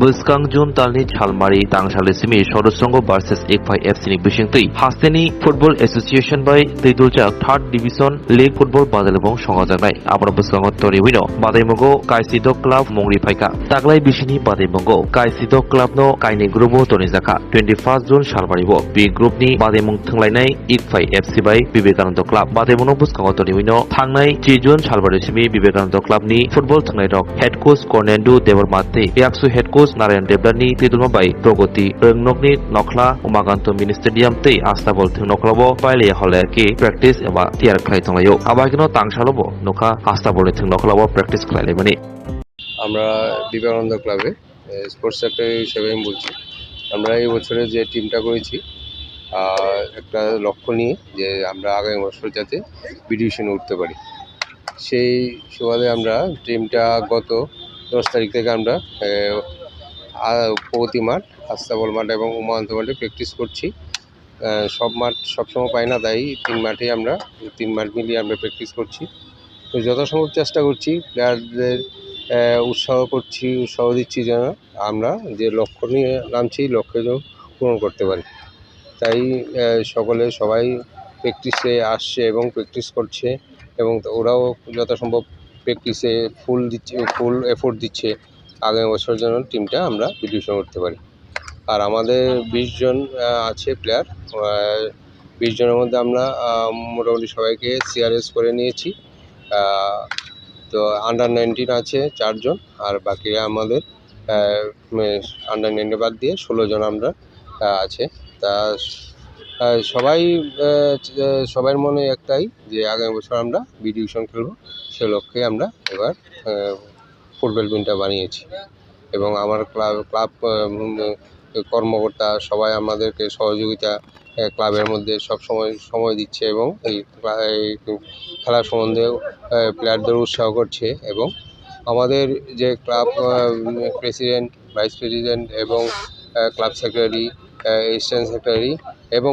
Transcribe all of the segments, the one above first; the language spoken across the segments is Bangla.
Buskangjun talni Chalmari Tangshali Simi Shodosongo versus Ekpai FC ni Bishingtui Hasteni Football Association by Teidulja 3rd Division League Football Badalebong Songajanai Abra Buskango Tori Wino Badaimongo Kaisido Club Mongri Paika Taglai Bishini Badaimongo Kaisido Club no Kaini Grupo Tonizaka 21st June Shalmaribo B Group ni Badaimong Thanglai Ekpai FC by Vivekananda Club Badaimongo Buskango Tori Wino Thangnai 3 June Shalmari Simi Vivekananda Club ni Football Thanglai Rok Head Coach Cornendo Devarmate Yaksu Head Coach Narayan Devlani Tidulma by Progoti Rengnokni Nokla Umaganto Mini Stadium Te Astabol Noklabo Paile Hole Ke Practice Eba Tiar Klai Tonglayo Abagino Tangshalobo Noka Astabol Noklabo Practice Klai Lebani আমরা বিবেকানন্দ ক্লাবে স্পোর্টস সেক্রেটারি হিসেবে আমি বলছি। আমরা এই বছরে যে টিমটা করেছি একটা লক্ষ্য নিয়ে যে আমরা আগামী বছর যাতে বি ডিভিশনে উঠতে পারি, সেই সুবাদে আমরা টিমটা গত 10 তারিখ থেকে আমরা প্রগতি মাঠ, আস্তাবল মাঠ এবং উমাকান্ত মাঠে প্র্যাকটিস করছি। সব মাঠ সবসময় পাই না, তাই 3 মাঠেই আমরা 3 মাঠ মিলিয়ে আমরা প্র্যাকটিস করছি। তো যথাসম্ভব চেষ্টা করছি, প্লেয়ারদের উৎসাহ দিচ্ছি যেন আমরা যে লক্ষ্য নিয়ে নামছি লক্ষ্যে যেন পূরণ করতে পারি। তাই সবাই প্র্যাকটিসে আসছে এবং প্র্যাকটিস করছে এবং ওরাও যথাসম্ভব প্র্যাকটিসে ফুল এফোর্ট দিচ্ছে আগামী বছর যেন টিমটা আমরা বি ডিভিশনে উঠতে পারি। আর আমাদের 20 জন আছে প্লেয়ার, 20 জনের মধ্যে আমরা মোটামুটি সবাইকে সিআরএস করে নিয়েছি। তো আন্ডার 19 আছে 4 জন, আর বাকি আমাদের আন্ডার 19 বাদ দিয়ে 16 জন আমরা আছে। তা সবার মনে একটাই যে আগামী বছর আমরা বি ডিভিশন খেলবো, সে লক্ষ্যে আমরা এবার ফুটবল টিমটা বানিয়েছি এবং আমার ক্লাব কর্মকর্তা সবাই আমাদেরকে সহযোগিতা ক্লাবের মধ্যে সময় দিচ্ছে এবং এই খেলা সম্বন্ধে প্লেয়ারদের উৎসাহ করছে এবং আমাদের যে ক্লাব প্রেসিডেন্ট, ভাইস প্রেসিডেন্ট এবং ক্লাব সেক্রেটারি, অ্যাসিস্ট্যান্ট সেক্রেটারি এবং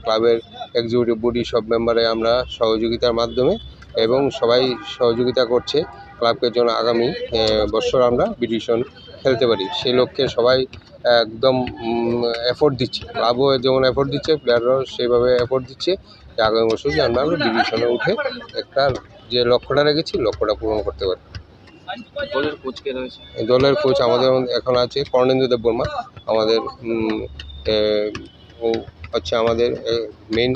ক্লাবের এক্সিকিউটিভ বডি সব মেম্বারে আমরা সহযোগিতার মাধ্যমে এবং সবাই সহযোগিতা করছে ক্লাবকে যেন আগামী বছর আমরা বি ডিভিশন খেলতে পারি, সেই লক্ষ্যে সবাই একদম এফোর্ট দিচ্ছে। ক্লাবও যেমন এফোর্ট দিচ্ছে, প্লেয়াররাও সেইভাবে এফোর্ট দিচ্ছে যে আগামী বছর যে আমরা বি ডিভিশনে উঠে একটা যে লক্ষ্যটা রেখেছি লক্ষ্যটা পূরণ করতে পারি। দলের কোচ আমাদের এখন আছে কর্ণেন্দু দেববর্মা, আমাদের ও হচ্ছে আমাদের মেইন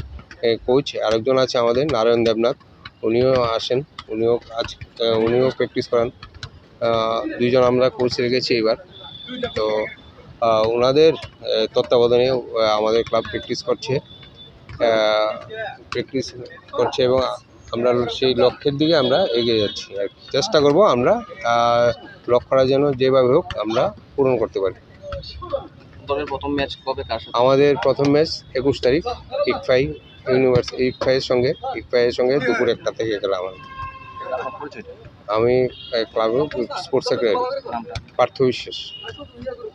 কোচ। আরেকজন আছে আমাদের নারায়ণ দেবনাথ, উনিও আসেন, উনিও প্র্যাকটিস করান। 2 জন আমরা কোচ রেখেছি এবার। তো ওনাদের তত্ত্বাবধানে আমাদের ক্লাব প্র্যাকটিস করছে এবং আমরা সেই লক্ষ্যের দিকে আমরা এগিয়ে যাচ্ছি আর চেষ্টা করব আমরা লক্ষ্যটা যেন যেভাবে হোক আমরা পূরণ করতে পারি। দলের প্রথম ম্যাচ কবে কার সাথে? আমাদের প্রথম ম্যাচ 21 তারিখ ইকফাইয়ের সঙ্গে দুপুর 1টা থেকে খেলা আমাদের। আমি ক্লাবের স্পোর্টস সেক্রেটারি পার্থ বিশ্বাস।